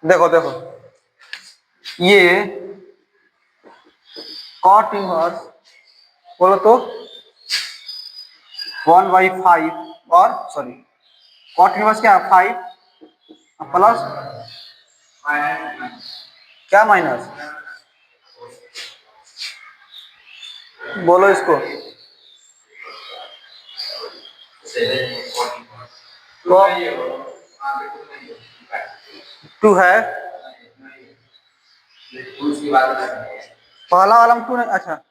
देखो देखो, ये कॉट इनवर्स बोलो तो 1/5 और सॉरी कॉट इनवर्स क्या है 5 प्लस क्या माइनस, बोलो इसको। तो 2 है, पहला वाला में 2 नहीं, अच्छा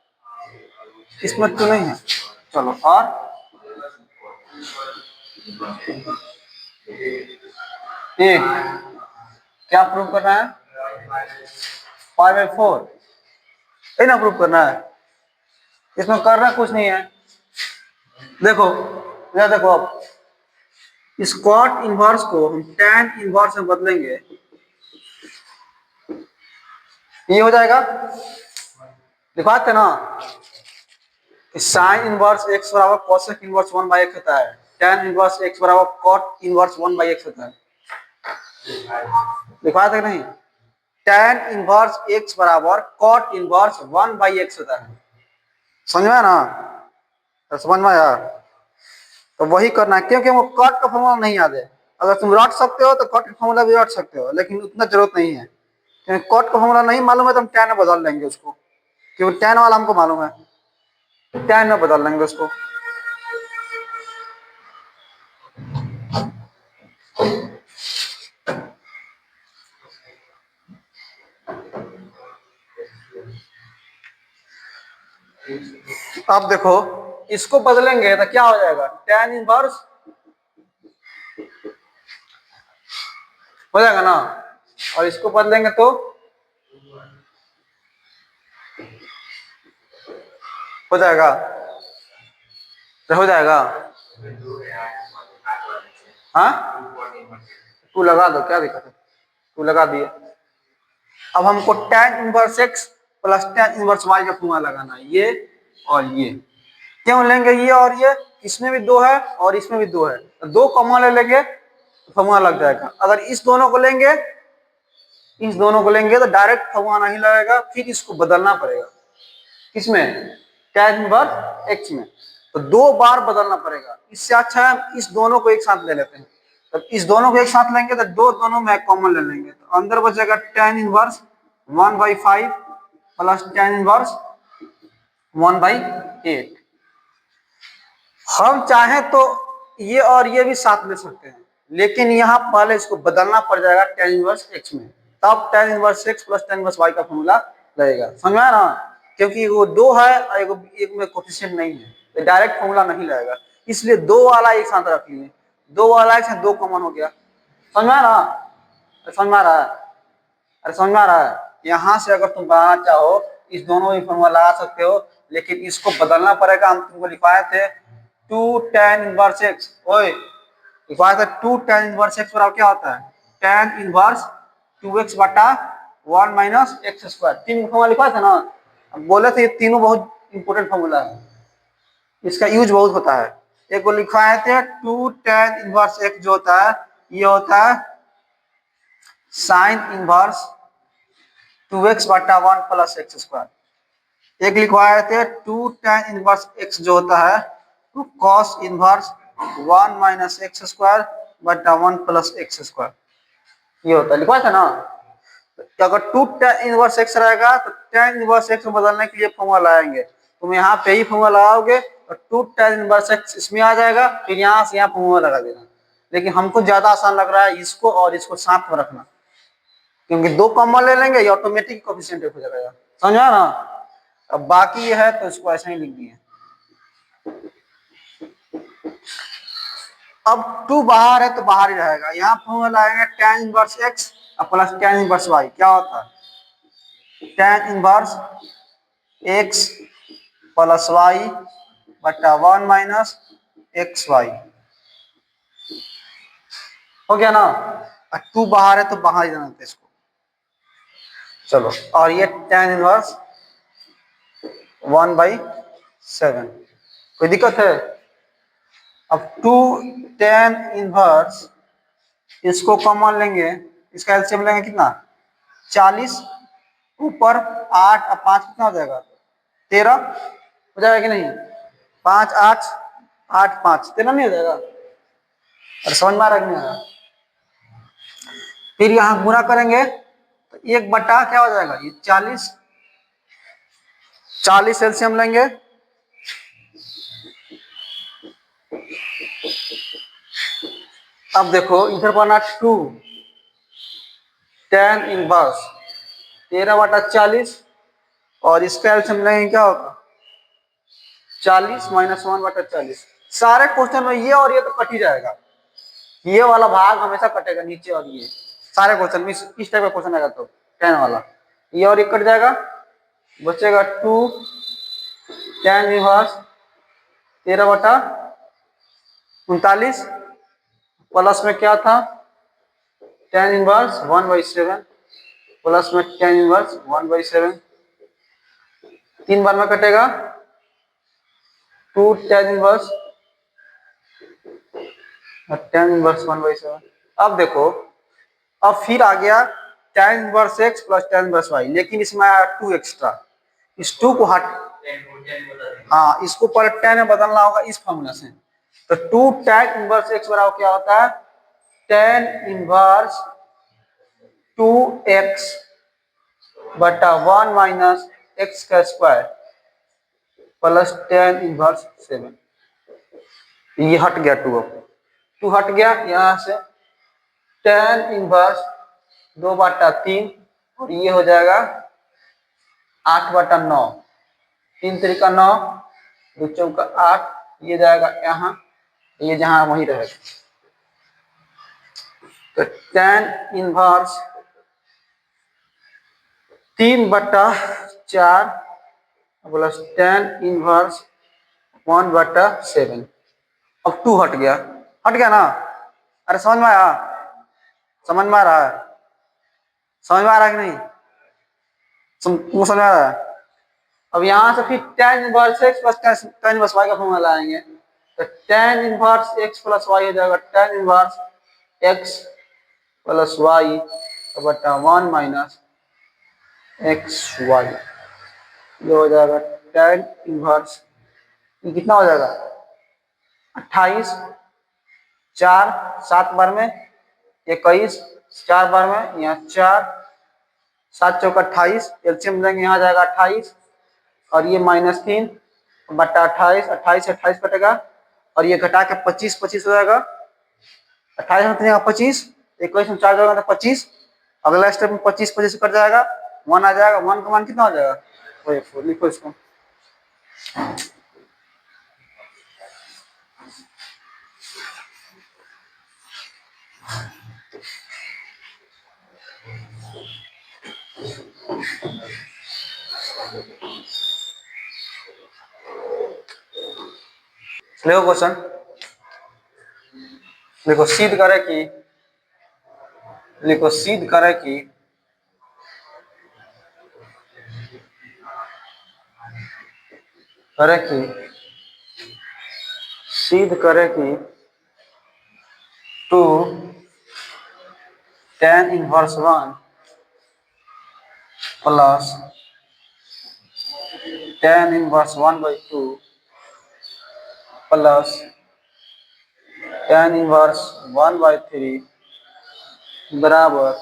इसमें 2 नहीं है। चलो और एक क्या प्रूव करना है 5/4 ये ना प्रूव करना है, इसमें करना कुछ नहीं है। देखो या देखो अब इस कॉट इनवर्स को हम tan इनवर्स में बदलेंगे, ये हो जाएगा, दिखाते ना साइन इनवर्स x बराबर कोसेक इनवर्स 1/x होता है, tan इनवर्स x बराबर कॉट इनवर्स 1/x होता है, दिखाते नहीं, tan इनवर्स x बराबर कॉट इनवर्स 1/x होता है, समझ में ना, तो समझ में आया। तो वही करना है क्योंकि वो कॉट का फॉर्मूला नहीं याद है, अगर तुम रट सकते हो तो कॉट का फॉर्मूला भी रट सकते हो, लेकिन उतना जरूरत नहीं है, क्योंकि कॉट का फॉर्मूला नहीं मालूम है तो हम tan में बदल लेंगे उसको, क्योंकि tan वाला हमको मालूम है, tan में बदल लेंगे उसको। अब देखो इसको बदलेंगे तो क्या हो जाएगा, tan इनवर्स हो जाएगा ना, और इसको बदलेंगे तो हो जाएगा, तो हो जाएगा, हाँ 2 लगा दो क्या दिक्कत है, 2 लगा दिए। अब हमको tan inverse x plus tan inverse y का फॉर्मूला लगाना है, ये और ये क्यों लेंगे, ये और ये इसमें भी 2 है और इसमें भी 2 है, तो 2 कॉमन ले लेंगे तो फॉर्मूला लग जाएगा। अगर इस दोनों को लेंगे, इस दोनों को लेंगे तो डायरेक्ट फॉर्मूला नहीं लगेगा, फिर इसको बदलना पड़ेगा, किसमें tan इनवर्स x में, तो 2 बार बदलना पड़ेगा। इससे अच्छा है इस दोनों को एक साथ ले लेते हैं, तब इस दोनों को एक साथ लेंगे तो दोनों में कॉमन ले लेंगे, तो अंदर बचेगा tan inverse 1/5 plus tan inverse 1/8। हम चाहें तो ये और ये भी साथ ले सकते हैं, लेकिन यहाँ पहले इसको बदलना पड़ जाएगा tan इनवर्स x में, तब tan inverse x plus tan inverse y का फॉर्मूला लगेगा, समझ में आया ना, क्योंकि वो 2 है और एक में कोफिशिएंट नहीं है तो डायरेक्ट फॉर्मूला नहीं लगेगा, इसलिए 2 वाला एक साथ रख लिए, 2 वाला एक साथ 2 कॉमन हो गया, समझ में आ रहा, समझ में आ रहा है, अरे समझ में आ रहा है। यहाँ से अगर तुम बनाना चाहो इस दोनों में फॉर्मूला लगा सकते हो, लेकिन इसको बदलना पड़ेगा, हम तुमको लिखवाए थे 2 tan इनवर्स x, ओए लिखवाया था 2 tan इनवर्स x बराबर क्या होता है tan इनवर्स 2x बटा 1 माइनस एक्स स्क्वायर, 3 फॉर्मूला लिखवाया था ना, अब बोले थे ये तीनों बहुत इंपॉर्टेंट फॉर्मूला है, इसका यूज बहुत होता है। एक को लिखवाए थे 2 tan इनवर्स x जो होता है ये होता है साइन इनवर्स 2x बटा 1 प्लस एक्स स्क्वायर, एक लिखवाए थे 2 tan इनवर्स x जो होता है तो cos inverse 1 minus x square बटा 1 प्लस एक्स स्क्वायर, ये होता है, लिखवाया था ना। तो अगर 2 tan इनवर्स x रहेगा तो tan इनवर्स x में बदलने के लिए फॉर्मूला लाएंगे, तुम यहाँ पे ही फॉर्मूला लगाओगे तो 2 tan इनवर्स x इसमें आ जाएगा, फिर यहाँ से यहाँ फॉर्मूला लगा देना, लेकिन हमको ज्यादा आसान लग रहा है इसको और इसको साथ में रखना, क्योंकि 2 कॉमन ले लेंगे ये ऑटोमेटिक कोफिशिएंट हो जाएगा, समझा ना। अब बाकी ये है तो इसको ऐसे ही लिख दिए। अब 2 बाहर है तो बाहर ही रहेगा, यहाँ फॉर्मूला आएगा tan inverse x plus tan inverse y, क्या होता है tan inverse x plus y बटा 1 माइनस एक्स वाई, हो गया ना। 2 बाहर है तो बाहर ही रहना था इसको, चलो, और ये tan इनवर्स 1/7, कोई दिक्कत है। अब 2 tan इनवर्स इसको कॉमन लेंगे इसका एलसीएम लेंगे कितना 40 ऊपर 8 और 5 कितना हो जाएगा 13 हो जाएगा कि नहीं 5 8 8 5 13 नहीं हो जाएगा। और समझ में आ रहा है कि नहीं आ रहा। फिर यहाँ गुणा करेंगे तो 1 बटा क्या हो जाएगा ये 40 एलसीएम लेंगे अब देखो इधर बना 2 tan इनवर्स 13/40 और इसका एलसीएम लेंगे क्या होगा 40 - 1/40। सारे क्वेश्चन में ये और ये तो कट ही जाएगा, ये वाला भाग हमेशा कटेगा नीचे और ये सारे क्वेश्चन में इस टाइप का क्वेश्चन आएगा तो tan वाला ये और ये कट जाएगा बचेगा 2 tan इनवर्स 13/39 प्लस में क्या था tan इनवर्स 1/7 प्लस में tan इनवर्स 1/7 3 बार में कटेगा 2 tan इनवर्स 1/7। अब देखो अब फिर आ गया tan inverse x plus tan inverse y, लेकिन इसमें आया 2 एक्स्ट्रा, इस 2 को हट हाँ इसको पर tan में बदलना होगा इस फॉर्मूला से। तो 2 tan इनवर्स x बराबर क्या होता है tan इनवर्स 2x बटा 1 माइनस x का स्क्वायर प्लस tan इनवर्स 7। ये हट गया 2, अब 2 हट गया यहाँ से tan इनवर्स 2/3 और ये हो जाएगा 8/9 3 3 का 9 2 चौका 8 ये जाएगा यहाँ ये जहाँ वही रहेगा। तो tan inverse 3/4 plus tan inverse 1/7। अब 2 हट गया ना। अरे समझ में आया समझ में आ रहा है समझ में आ रहा है कि नहीं समझ में आ रहा है। अब यहाँ से फिर tan inverse x plus tan inverse y का फॉर्मूला लाएंगे तो tan inverse x plus y हो जाएगा tan inverse x plus y बटा 1 माइनस एक्स वाई ये हो जाएगा tan इनवर्स ये कितना हो जाएगा 28 4 7 बार में 21 4 बार में यहाँ 4 7 चौका 28 एलसीएम लेंगे यहाँ जाएगा 28 और ये -3 बटा 28 28 से 28 कटेगा और ये घटा के 25 25 हो जाएगा 28 में 25 21 में 4 जाएगा तो 25 अगला स्टेप में 25 25 कट जाएगा 1 आ जाएगा 1 का मान कितना हो जाएगा वही लिखो इसको देखो क्वेश्चन देखो सिद्ध करे कि सिद्ध करे कि two tan inverse 1 plus tan inverse 1/2 plus tan inverse 1/3 बराबर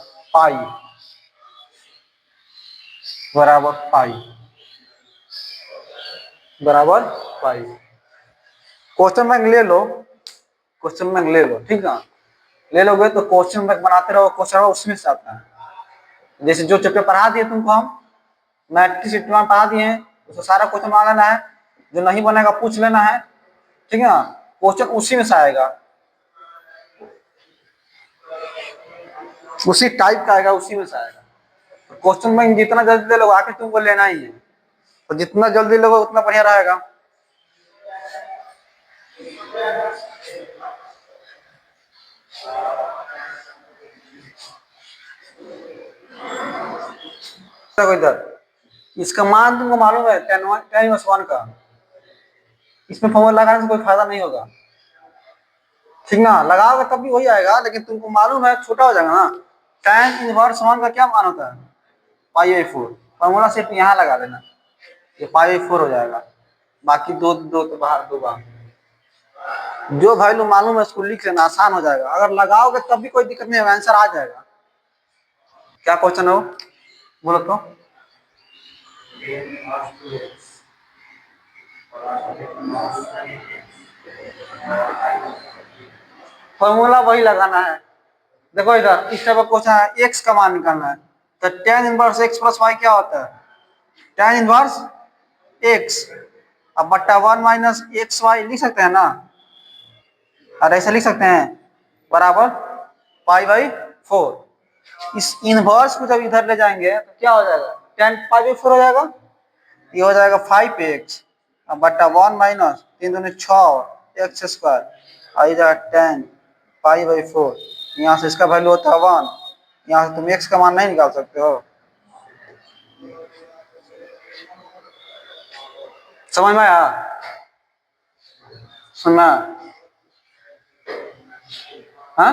पाई क्वेश्चन बैंक ले लो ठीक है ले लोगे तो क्वेश्चन बैंक बनाते रहो क्वेश्चन उसमें से आता है। जैसे जो चैप्टर पढ़ा दिए तुमको हम मैट्रिक्स पढ़ा दिए हैं उसको सारा क्वेश्चन बना लेना है, जो नहीं बनेगा पूछ लेना है ठीक है ना। क्वेश्चन उसी में से आएगा उसी टाइप का आएगा उसी में से आएगा। क्वेश्चन बैंक जितना जल्दी लोग आके तुमको लेना ही है तो जितना जल्दी लोगे उतना बढ़िया रहेगा। इधर इसका मान तुमको मालूम है tan इनवर्स 1 का, इसमें फॉर्मूला लगाने से कोई फायदा नहीं होगा ठीक ना। लगाओगे तब भी वही आएगा लेकिन तुमको मालूम है छोटा हो जाएगा ना tan इनवर्स 1 का क्या मान होता है? Pi by 4। फॉर्मूला सिर्फ यहाँ लगा देना, ये पाई बाई 4 हो जाएगा, बाकी दो दो तो बाहर दो बाहर। जो वैल्यू मालूम है उसको लिख लेना, आसान हो जाएगा। अगर लगाओगे तब भी कोई दिक्कत नहीं है, आंसर आ जाएगा। क्या क्वेश्चन है वो, बोलो तो। फॉर्मूला वही लगाना है। देखो इधर इस टाइप का क्वेश्चन है, एक्स का मान निकालना है, तो tan inverse X plus Y क्या होता है? tan इनवर्स एक्स अब बट्टा 1 माइनस एक्स वाई लिख सकते हैं ना, और ऐसे लिख सकते हैं बराबर पाई बाई 4। इस इनवर्स को जब इधर ले जाएंगे तो क्या हो जाएगा? tan पाई बाई 4 हो जाएगा, ये हो जाएगा 5x अब बट्टा 1 माइनस 3 दूनी 6 एक्स स्क्वायर, आई जाएगा tan पाई बाई 4। यहाँ से इसका वैल्यू होता है 1, यहाँ से तुम x का मान नहीं निकाल सकते हो। समझ में आया? सुनना, हाँ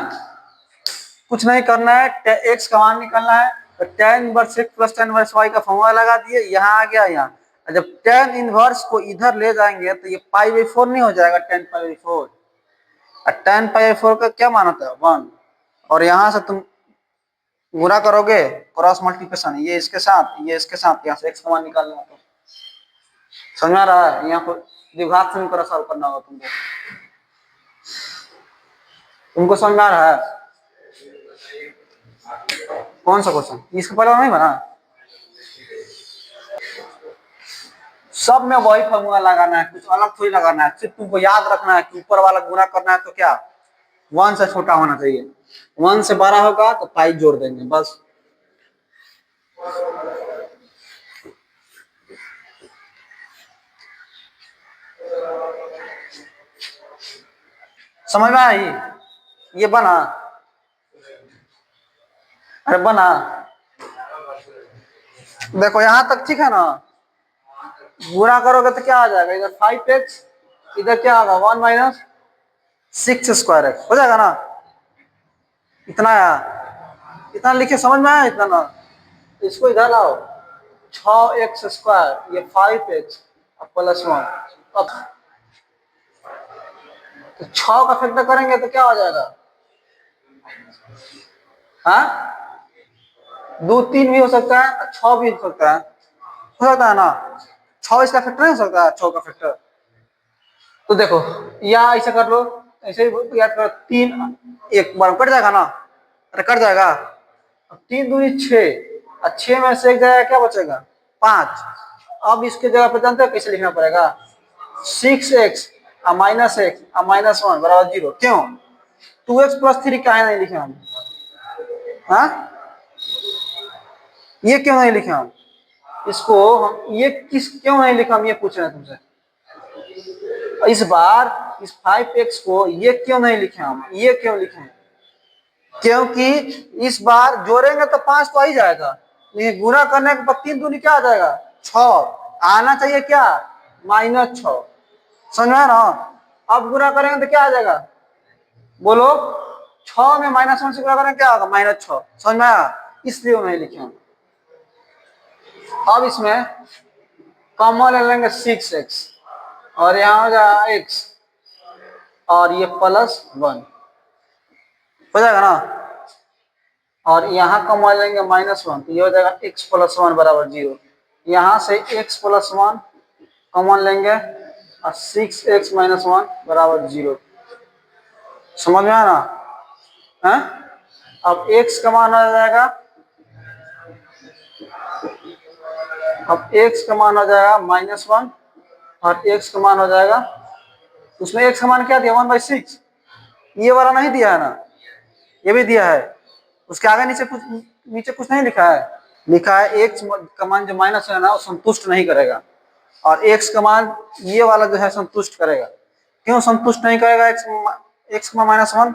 कुछ नहीं करना है, x का मान निकालना है, तो tan inverse x plus tan inverse y का फॉर्मूला लगा दिए, यहाँ आ गया यहाँ। जब tan इनवर्स को इधर ले जाएंगे तो ये पाई बाई 4 नहीं हो जाएगा, tan पाई बाई 4। और tan पाई बाई 4 का क्या मान होता है? 1। और यहाँ से तुम गुणा करोगे, क्रॉस मल्टीप्लिकेशन, ये इसके साथ ये इसके साथ, यहाँ से x का मान निकालना होगा। समझ में आ रहा है? यहाँ पर द्विघात समीकरण सॉल्व करना होगा तुमको। तुमको समझ में आ रहा है? कौन सा क्वेश्चन? इसके पहले नहीं बना, सब में वही फॉर्मूला लगाना है, कुछ अलग थोड़ी लगाना है। सिर्फ तुमको याद रखना है कि ऊपर वाला गुणा करना है तो क्या 1 से छोटा होना चाहिए, 1 से बड़ा होगा तो पाई जोड़ देंगे बस। समझ में आई? ये बना, अरे बना, देखो यहां तक ठीक है ना। गुणा करोगे तो क्या आ जाएगा? इधर 5x, इधर क्या आएगा 1 माइनस 6 स्क्वायर एक्स हो जाएगा ना। इतना आया, इतना लिखे, समझ में आया इतना ना? इसको इधर लाओ, 6x स्क्वायर, ये 5x प्लस 1। अब तो 6 का फैक्टर करेंगे तो क्या हो जाएगा? हाँ 2 3 भी हो सकता है, 6 भी हो सकता है ना। 6 इसका फैक्टर नहीं हो सकता है, 6 का फैक्टर। तो देखो या ऐसा कर लो, ऐसे ही याद करो, 3 एक बार कट जाएगा ना, अरे कट जाएगा। अब 3 दूनी 6 और 6 में से एक जाएगा, क्या बचेगा? 5। अब इसके जगह पे जानते हो कैसे लिखना पड़ेगा? 6x माइनस एक्स माइनस 1 बराबर 0। क्यों? 2x प्लस 3 क्या नहीं लिखे हम? हाँ ये क्यों नहीं लिखे हम? इसको हम ये किस क्यों नहीं लिखा हम, ये पूछ रहे हैं तुमसे। इस बार इस 5x को ये क्यों नहीं लिखे हम, ये क्यों लिखे? क्योंकि इस बार जोड़ेंगे तो 5 तो आ ही जाएगा, लेकिन गुणा करने के बाद 3 दूनी क्या आ जाएगा? 6 आना चाहिए, क्या? -6। समझ में ना? अब गुणा करेंगे तो क्या आ जाएगा? बोलो, 6 में -1 से गुणा करेंगे क्या होगा? -6। समझ में आया? इसलिए नहीं लिखे हम। अब इसमें कॉमन ले लेंगे 6x और यहाँ हो जाएगा x और ये +1 हो जाएगा ना। और यहाँ कॉमन लेंगे -1 तो ये हो जाएगा x प्लस 1 बराबर 0। यहाँ से x प्लस 1 कॉमन लेंगे और 6x माइनस 1 बराबर 0। समझ में आया ना? है? अब x का मान आ जाएगा, अब x का मान हो जाएगा -1 और x का मान हो जाएगा, उसमें x का मान क्या दिया? 1/6। ये वाला नहीं दिया है ना, ये भी दिया है। उसके आगे नीचे कुछ नहीं लिखा है। लिखा है x का मान जो माइनस है ना वो संतुष्ट नहीं करेगा, और x का मान ये वाला जो है संतुष्ट करेगा। क्यों संतुष्ट नहीं करेगा x का -1?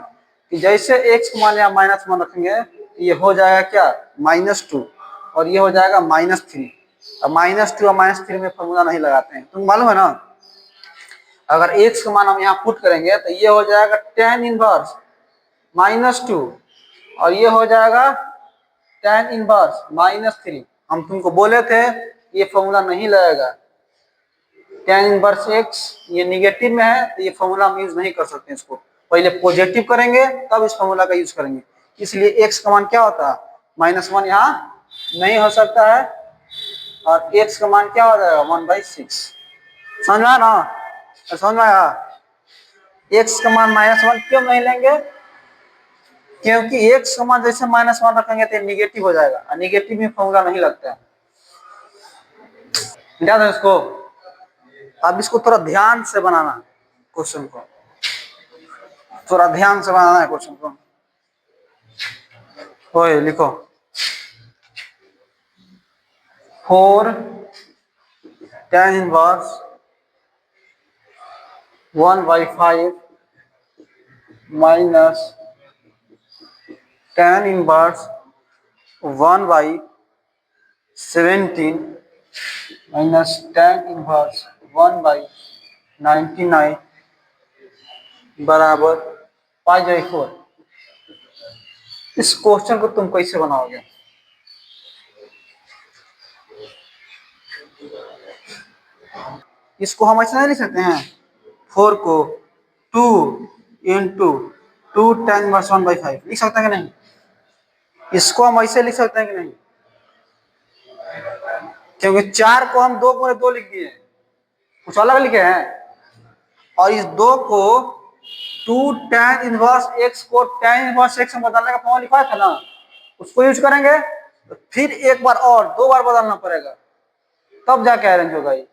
कि जैसे x का मान यहाँ -1 रखेंगे ये हो जाएगा क्या? -2 और ये हो जाएगा -3। अब -2 और -3 में फॉर्मूला नहीं लगाते हैं, तुम मालूम है ना। अगर x का मान हम यहाँ पुट करेंगे तो ये हो जाएगा tan इनवर्स -2 और ये हो जाएगा tan इनवर्स -3। हम तुमको बोले थे ये फॉर्मूला नहीं लगेगा, tan इनवर्स x ये निगेटिव में है तो ये फॉर्मूला हम यूज नहीं कर सकते, इसको पहले पॉजिटिव करेंगे तब इस फॉर्मूला का यूज करेंगे। इसलिए x का मान क्या होता है, -1 यहाँ नहीं हो सकता है, और x का मान क्या हो जाएगा 1/6। समझ में आया ना, समझ में आया। x का मान -1 क्यों नहीं लेंगे, क्योंकि x का मान जैसे -1 रखेंगे तो निगेटिव हो जाएगा, और निगेटिव में फॉर्मूला नहीं लगता है। मिटा दो इसको। अब इसको थोड़ा ध्यान से बनाना, क्वेश्चन को थोड़ा ध्यान से बनाना है क्वेश्चन को। ओए लिखो 4 tan inverse 1/5 minus tan inverse 1/17 minus tan inverse 1/99 बराबर 5/4। इस क्वेश्चन को तुम कैसे बनाओगे, इसको हम ऐसा नहीं लिख सकते हैं, 4 को 2 इंटू 2 tan इनवर्स 1/5 लिख सकते हैं कि नहीं, इसको हम ऐसे लिख सकते हैं कि नहीं, क्योंकि 4 को हम 2 को 2 लिख दिए, कुछ अलग लिखे हैं, और इस 2 को 2 tan इनवर्स x को tan इनवर्स x में बदलने का फॉर्मूला लिखा था ना, उसको यूज करेंगे, तो फिर एक बार और 2 बार बदलना पड़ेगा, तब जाके अरेंज होगा ये।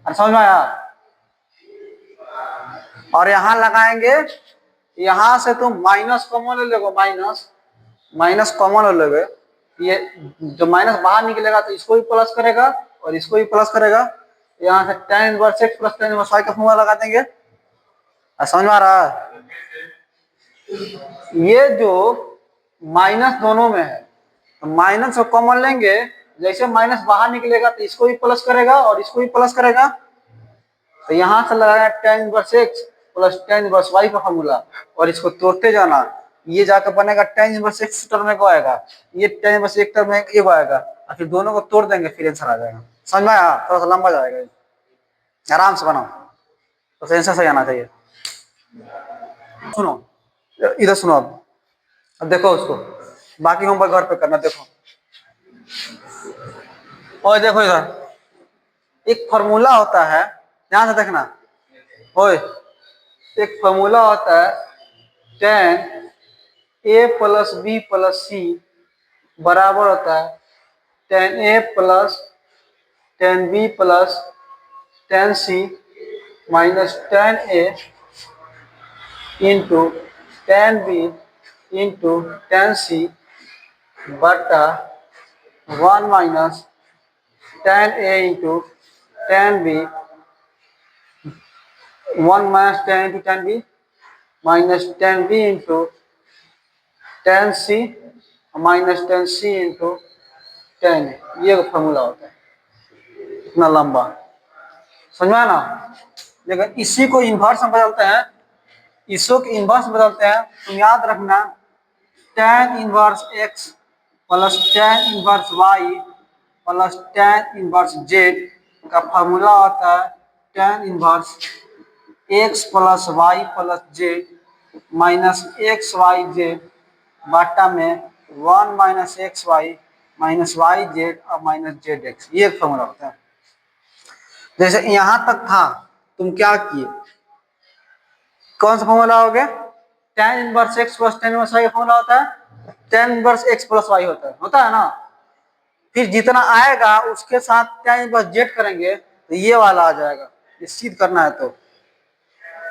समझ में आया। और यहाँ लगाएंगे, यहाँ से तुम माइनस कॉमन ले लोगे, माइनस कॉमन ले लोगे, ये जो माइनस बाहर निकलेगा तो इसको भी प्लस करेगा और इसको भी प्लस करेगा, यहाँ से tan inverse x plus tan inverse y का फॉर्मूला लगा देंगे। समझ में आ रहा है। ये जो माइनस दोनों में है, तो माइनस को कॉमन लेंगे, जैसे माइनस बाहर निकलेगा तो इसको भी प्लस करेगा और इसको भी प्लस करेगा, तो यहां से लगाया tan inverse x plus tan inverse y का फॉर्मूला, और इसको तोड़ते जाना, ये जाकर बनेगा tan इनवर्स x टर्म में को आएगा, ये tan इनवर्स एक टर्म में एक आएगा, और फिर दोनों को तोड़ देंगे फिर आंसर आ जाएगा। समझ में आया, थोड़ा सा लंबा जाएगा, आराम से बनाओ तो आंसर सही आना चाहिए। सुनो इधर सुनो, अब देखो उसको, बाकी होमवर्क घर पे करना। देखो और देखो इधर एक फॉर्मूला होता है, ध्यान से देखना, ओए एक फॉर्मूला होता है tan a plus B plus C बराबर होता है tan a plus tan b plus tan c minus tan a into tan b into tan c बटा 1 minus tan a into tan b, 1 minus tan into tan b minus tan b into tan c minus tan c into tan a, ये formula होता है, इतना लंबा। समझ में ना। लेकिन इसी को इन्वर्स में बदलते हैं, इसको इन्वर्स बदलते हैं, तुम याद रखना tan inverse x plus tan inverse y plus tan inverse z का फॉर्मूला होता है tan inverse x plus y plus z minus X Y Z बाटा में 1 minus X Y minus Y Z और माइनस जेड एक्स, ये formula होता है। जैसे यहां तक था, तुम क्या किए, कौन सा फॉर्मूला हो गया, tan inverse x plus tan inverse y का फॉर्मूला होता है tan inverse x plus y होता है ना। फिर जितना आएगा उसके साथ tan इनवर्स z करेंगे तो ये वाला आ जाएगा, ये सिद्ध करना है। तो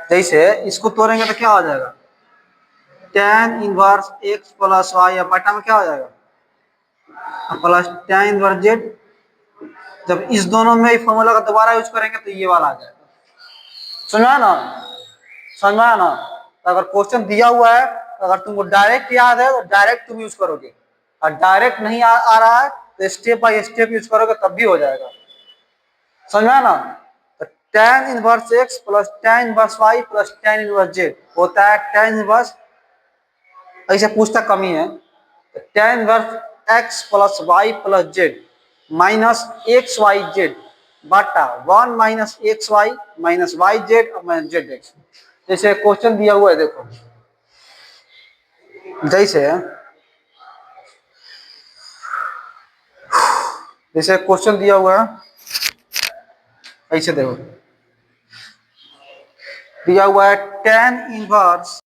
जैसे इसको तोड़ेंगे तो क्या हो जाएगा, tan inverse x plus y या बटा में क्या हो जाएगा प्लस tan इनवर्स z। जब इस दोनों में फॉर्मूला का दोबारा यूज करेंगे तो ये वाला आ जाएगा। समझा ना, समझा ना। तो अगर क्वेश्चन दिया हुआ है, तो अगर तुमको डायरेक्ट याद है तो डायरेक्ट तुम यूज करोगे, और डायरेक्ट नहीं आ रहा है तो स्टेप बाय स्टेप यूज करोगे तब भी हो जाएगा। समझा ना। तो tan inverse x plus tan inverse y plus tan inverse z होता है tan इनवर्स, ऐसे पूछता कमी है tan inverse X plus Y plus Z minus X Y Z बटा 1 - xy - yz और माइनस जेड एक्स। जैसे क्वेश्चन दिया हुआ है देखो, जैसे जैसे क्वेश्चन दिया हुआ है ऐसे देखो, दिया हुआ है tan इनवर्स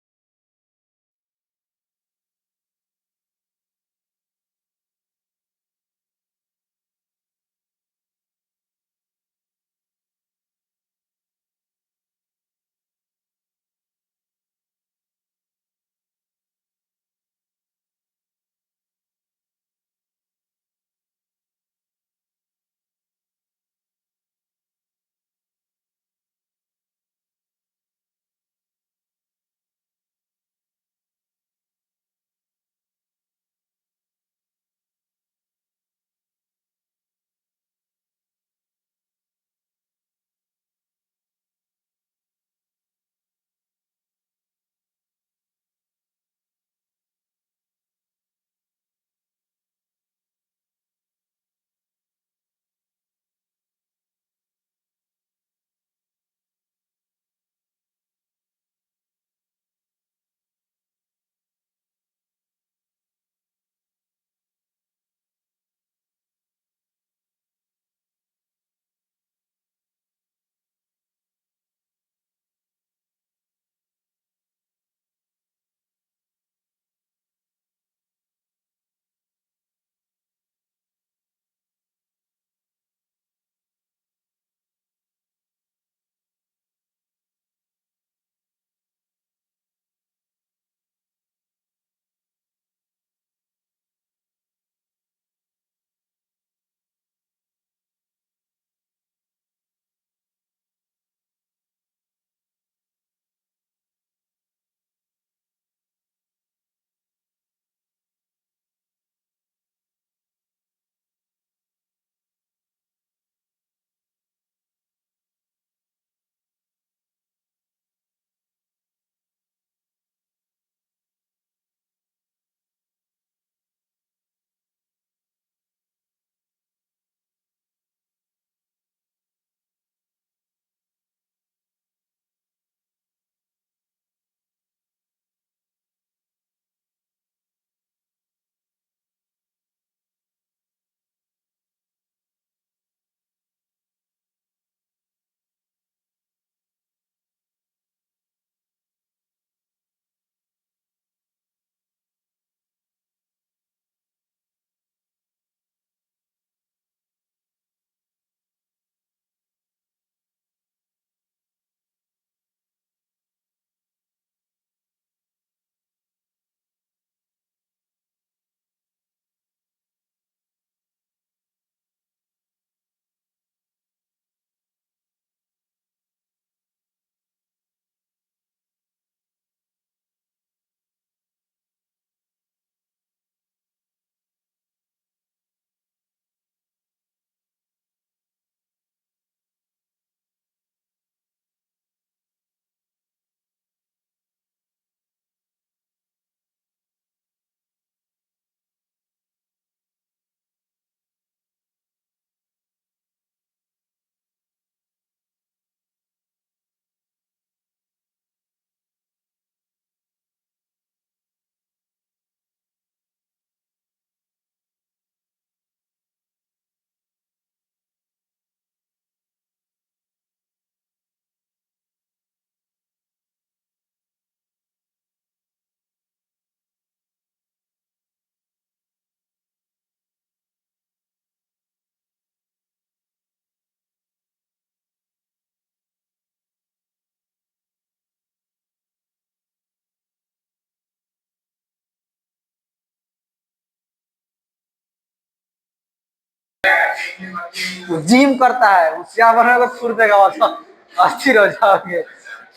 जिम करता है, होशियार बनोगे तो छूट देगा, मतलब अस्थिर हो जाओगे।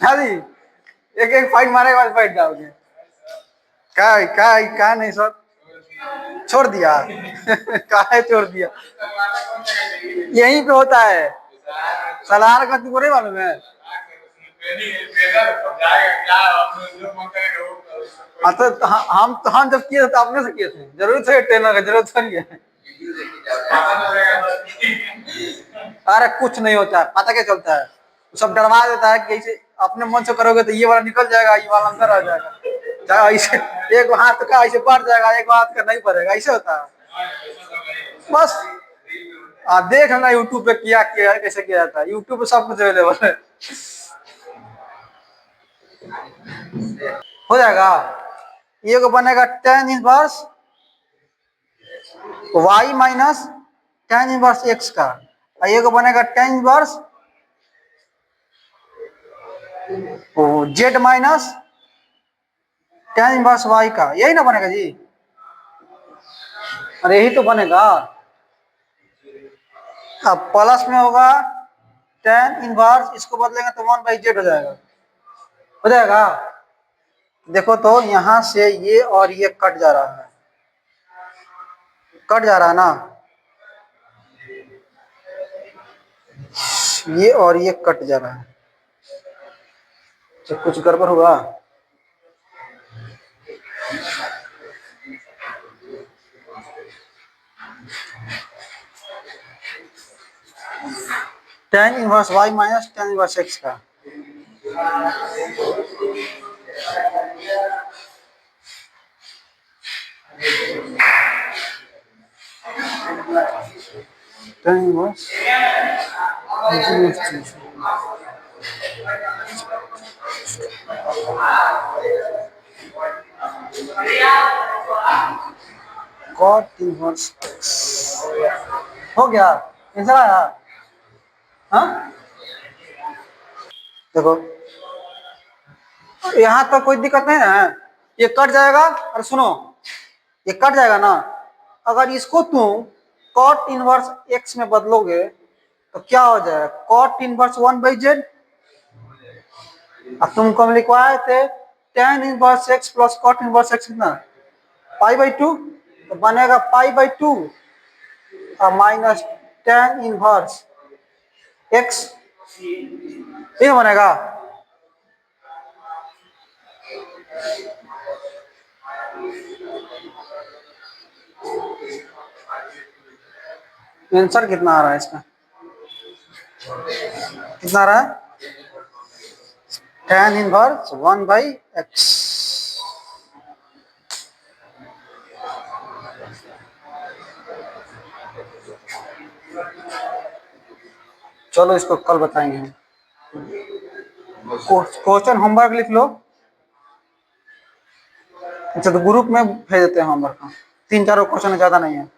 हाँ जी, एक एक फाइट मारेगा बाद बैठ जाओगे। क्या नहीं सर, छोड़ दिया। काहे छोड़ दिया, यहीं पे होता है। सलार का तुमको नहीं मालूम है? हाँ हम जब किए थे तो आपने से किए थे, जरूर थे ट्रेनर का, जरूरत नहीं है। अरे कुछ नहीं होता है, पता क्या चलता है, सब डरवा देता है कि ऐसे अपने मन से करोगे तो ये वाला निकल जाएगा, ये वाला अंदर आ जाएगा, चाहे ऐसे एक हाथ का ऐसे बढ़ जाएगा, एक हाथ का नहीं बढ़ेगा, ऐसे होता है बस। देख लेना यूट्यूब पे किया किया कैसे किया जाता है, यूट्यूब पे सब कुछ अवेलेबल है, हो जाएगा। ये को बनेगा tan inverse Y minus tan inverse X का, और ये को बनेगा tan inverse Z minus tan inverse Y का, यही ना बनेगा जी। अरे यही तो बनेगा। अब प्लस में होगा टेन इनवर्स, इसको बदलेंगे तो वन बाई जेड हो जाएगा, हो जाएगा। देखो तो यहां से ये और ये कट जा रहा है, कट जा रहा है ना, ये और ये कट जा रहा है, तो कुछ गड़बड़ हुआ। Tan inverse Y minus tan inverse X का, tan inverse cot inverse X, हो गया आंसर आया। हाँ देखो यहाँ तक कोई दिक्कत नहीं है, ये कट जाएगा, और सुनो ये कट जाएगा ना, अगर इसको तुम कॉट इनवर्स एक्स में बदलोगे तो क्या हो जाएगा, cot inverse one by Z. अब तुमको लिखवाए थे tan inverse X plus cot inverse X कितना, पाई बाई टू, तो बनेगा पाई बाई टू और माइनस टेन इनवर्स एक्स, ये बनेगा। आंसर कितना आ रहा है इसका, कितना आ रहा है, tan inverse one by x. चलो इसको कल बताएंगे हम, क्वेश्चन होमवर्क लिख लो। अच्छा तो ग्रुप में भेज देते हैं होमवर्क का, तीन चार क्वेश्चन ज्यादा नहीं है।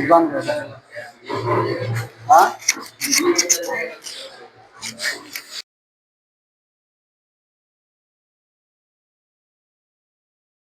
बंद हो जाएगा। हाँ